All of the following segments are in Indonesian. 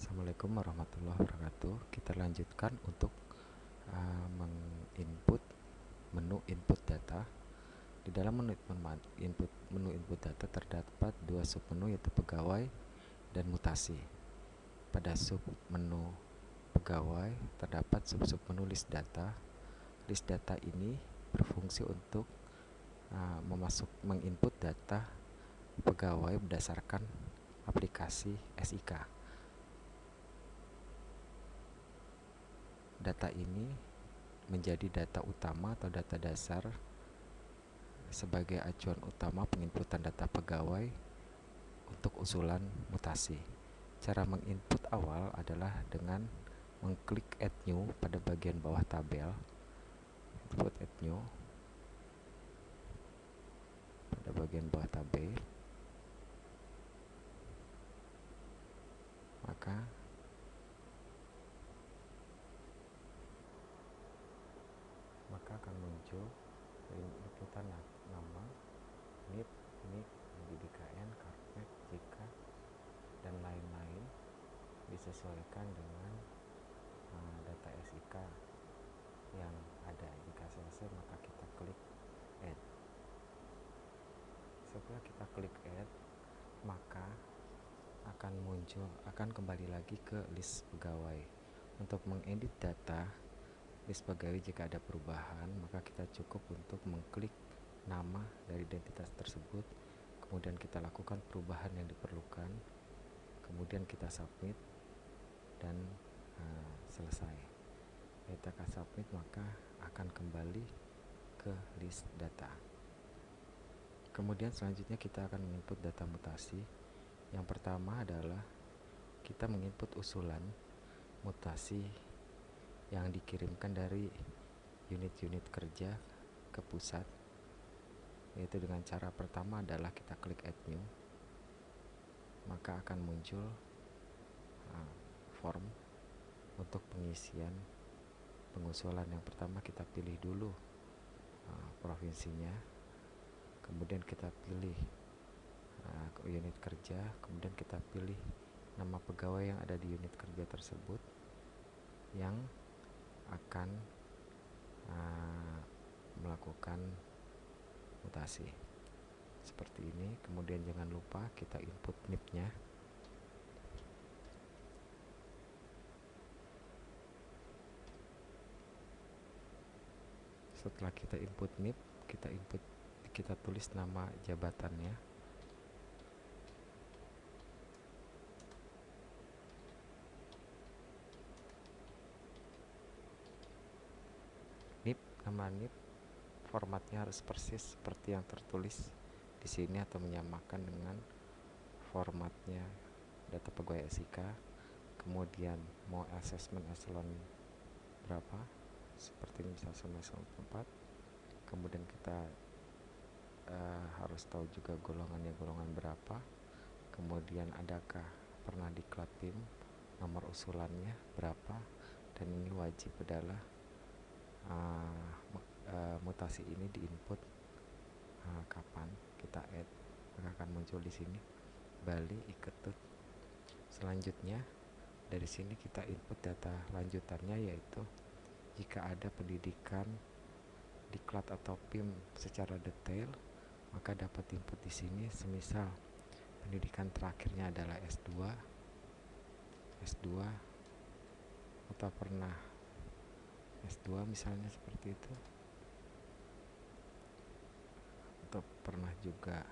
Assalamualaikum warahmatullahi wabarakatuh. Kita lanjutkan untuk menginput menu input data. Di dalam menu input data terdapat dua submenu, yaitu pegawai dan mutasi. Pada submenu pegawai terdapat submenu list data. List data ini berfungsi untuk menginput data pegawai berdasarkan aplikasi SIK. Data ini menjadi data utama atau data dasar sebagai acuan utama penginputan data pegawai untuk usulan mutasi. Cara menginput awal adalah dengan mengklik Add New pada bagian bawah tabel. Input Add New pada bagian bawah tabel. Maka akan muncul inputan nama, NIP, DDKN, karpet, jika, dan lain-lain disesuaikan dengan data SIK yang ada. Jika selesai, maka kita klik Add. Setelah kita klik Add, maka akan kembali lagi ke list pegawai. Untuk mengedit data list pegawai, jika ada perubahan, maka kita cukup untuk mengklik nama dari identitas tersebut, kemudian kita lakukan perubahan yang diperlukan, kemudian kita submit, dan selesai. Kita submit, maka akan kembali ke list data. Kemudian selanjutnya kita akan menginput data mutasi. Yang pertama adalah kita menginput usulan mutasi yang dikirimkan dari unit-unit kerja ke pusat, yaitu dengan cara pertama adalah kita klik Add New, maka akan muncul form untuk pengisian pengusulan. Yang pertama kita pilih dulu provinsinya, kemudian kita pilih unit kerja, kemudian kita pilih nama pegawai yang ada di unit kerja tersebut yang akan melakukan mutasi seperti ini. Kemudian jangan lupa kita input NIP-nya. Setelah kita input NIP, kita tulis nama jabatannya. Nama NIP formatnya harus persis seperti yang tertulis di sini atau menyamakan dengan formatnya data pegawai SIK. Kemudian mau assessment eselon berapa, seperti misalnya eselon 4. Kemudian kita harus tahu juga golongannya golongan berapa. Kemudian adakah pernah diklat PIM, nomor usulannya berapa, dan ini wajib adalah mutasi ini diinput kapan kita add, maka akan muncul di sini Bali Iketut. Selanjutnya dari sini kita input data lanjutannya, yaitu jika ada pendidikan diklat atau PIM secara detail, maka dapat input di sini. Semisal pendidikan terakhirnya adalah S2 atau pernah S2 misalnya seperti itu, atau pernah juga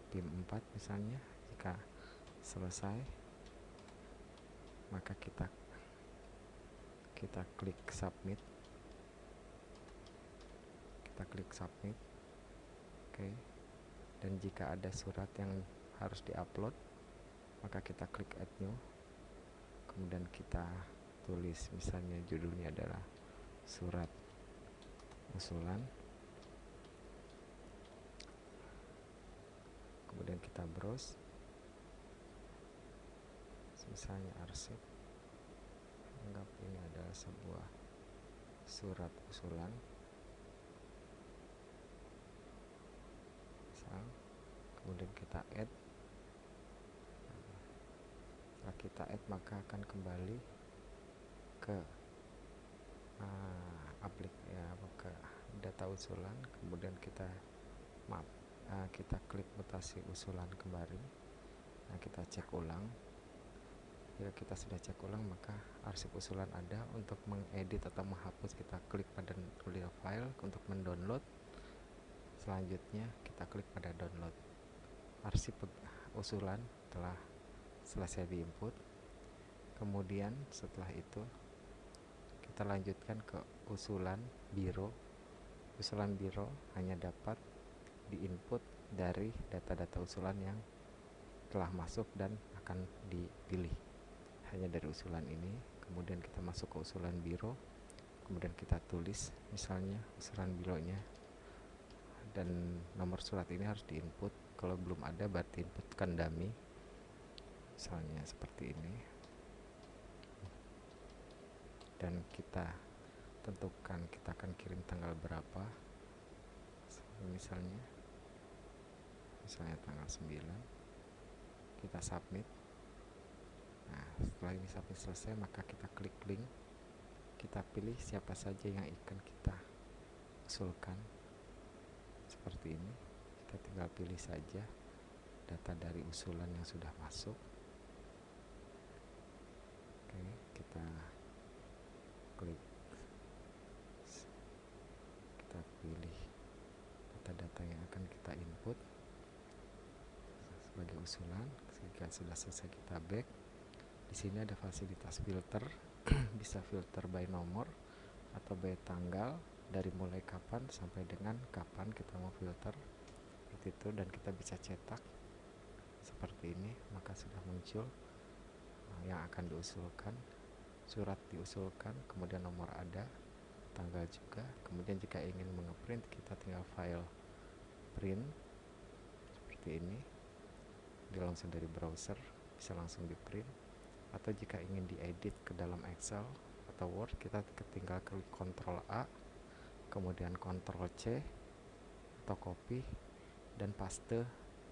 PIM 4 misalnya. Jika selesai, maka kita klik submit. Oke. Dan jika ada surat yang harus diupload, maka kita klik Add New, kemudian kita tulis misalnya judulnya adalah surat usulan, kemudian kita browse, misalnya arsip, anggap ini adalah sebuah surat usulan misal, kemudian kita add. Setelah kita add maka akan kembali ke ke data usulan, kemudian kita klik mutasi usulan kembali. Nah, kita cek ulang. Jika kita sudah cek ulang, maka arsip usulan ada. Untuk mengedit atau menghapus, kita klik pada tulis file untuk mendownload. Selanjutnya kita klik pada download. Arsip usulan telah selesai diinput. Kemudian setelah itu kita lanjutkan ke usulan biro. Usulan biro hanya dapat diinput dari data-data usulan yang telah masuk dan akan dipilih hanya dari usulan ini. Kemudian kita masuk ke usulan biro, kemudian kita tulis misalnya usulan bironya, dan nomor surat ini harus diinput. Kalau belum ada berarti inputkan dummy, misalnya seperti ini, dan kita tentukan kita akan kirim tanggal berapa, misalnya tanggal 9. Kita submit. Nah, setelah ini submit selesai, maka kita klik link, kita pilih siapa saja yang akan kita usulkan. Seperti ini, kita tinggal pilih saja data dari usulan yang sudah masuk. Oke, kita klik, kita pilih data-data yang akan kita input sebagai usulan. Jika sudah selesai, kita back. Di sini ada fasilitas filter, bisa filter by nomor atau by tanggal, dari mulai kapan sampai dengan kapan kita mau filter, seperti itu. Dan kita bisa cetak seperti ini, maka sudah muncul yang akan diusulkan, surat diusulkan, kemudian nomor ada, tanggal juga. Kemudian jika ingin mengeprint, kita tinggal file print seperti ini, dia langsung dari browser bisa langsung di print. Atau jika ingin diedit ke dalam Excel atau Word, kita tinggal klik Ctrl A, kemudian Ctrl C atau copy dan paste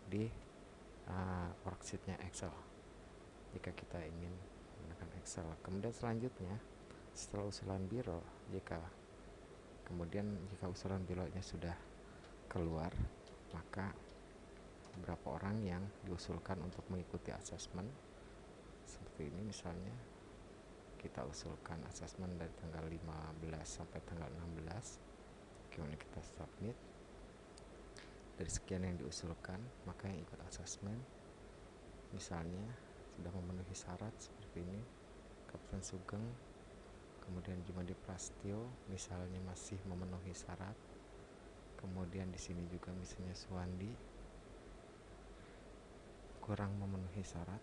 di worksheetnya Excel jika kita ingin menggunakan Excel. Kemudian selanjutnya, setelah usulan biro, jika usulan bironya sudah keluar, maka berapa orang yang diusulkan untuk mengikuti asesmen seperti ini. Misalnya kita usulkan asesmen dari tanggal 15 sampai tanggal 16. Kemudian kita submit. Dari sekian yang diusulkan, maka yang ikut asesmen misalnya sudah memenuhi syarat seperti ini, Kapten Sugeng, kemudian Jumadi Prastio misalnya masih memenuhi syarat. Kemudian di sini juga misalnya Suwandi kurang memenuhi syarat.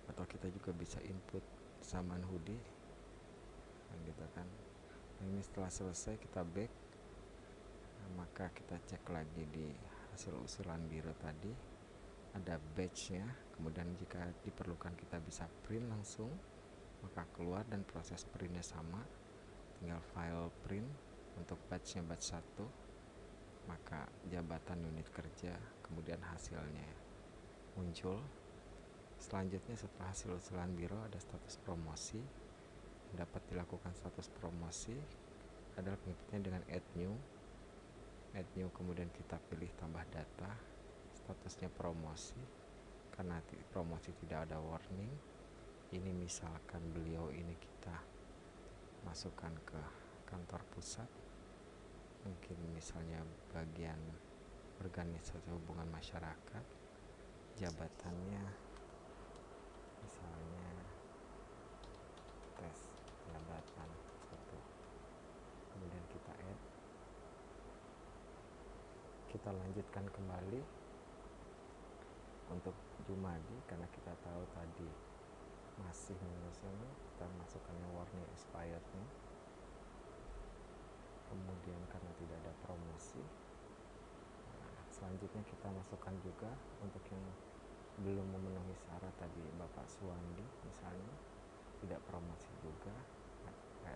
Atau kita juga bisa input Saman Hudi, gitu kan. Nah, ini setelah selesai kita back. Nah, maka kita cek lagi di hasil usulan biro tadi, ada batch-nya. Kemudian jika diperlukan kita bisa print langsung, maka keluar dan proses printnya sama. Tinggal file print untuk batch-nya batch 1, maka jabatan unit kerja, kemudian hasilnya muncul. Selanjutnya, setelah hasil usulan biro, ada status promosi. Dapat dilakukan status promosi adalah pengikutnya dengan add new, kemudian kita pilih tambah data, statusnya promosi. Karena promosi tidak ada warning, ini misalkan beliau ini kita masukkan ke kantor pusat, mungkin misalnya bagian organisasi hubungan masyarakat, jabatannya misalnya tes jabatan 1. Kemudian kita add, kita lanjutkan kembali untuk Jumadi, karena kita tahu tadi masih minus ini, kita masukkannya warning expired nya. Kemudian karena tidak ada promosi, selanjutnya kita masukkan juga untuk yang belum memenuhi syarat tadi, Bapak Suwandi misalnya tidak promosi juga,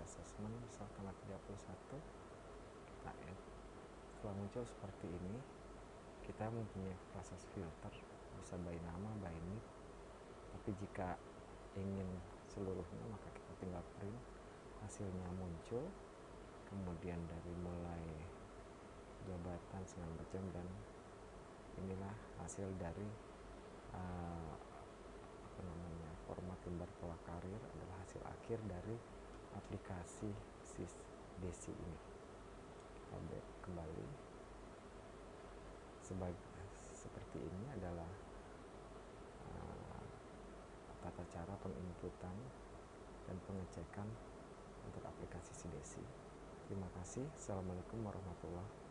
assessment misal tanggal 31, kita add. Setelah muncul seperti ini, kita mempunyai proses filter, bisa by nama, by NIP, Tapi jika ingin seluruhnya maka kita tinggal print, hasilnya muncul. Kemudian dari mulai jabatan segala macam, dan inilah hasil dari format lembar pola karir adalah hasil akhir dari aplikasi Desi ini. Kita kembali seperti ini adalah tata cara penginputan dan pengecekan untuk aplikasi Desi. Terima kasih. Assalamualaikum warahmatullahi wabarakatuh.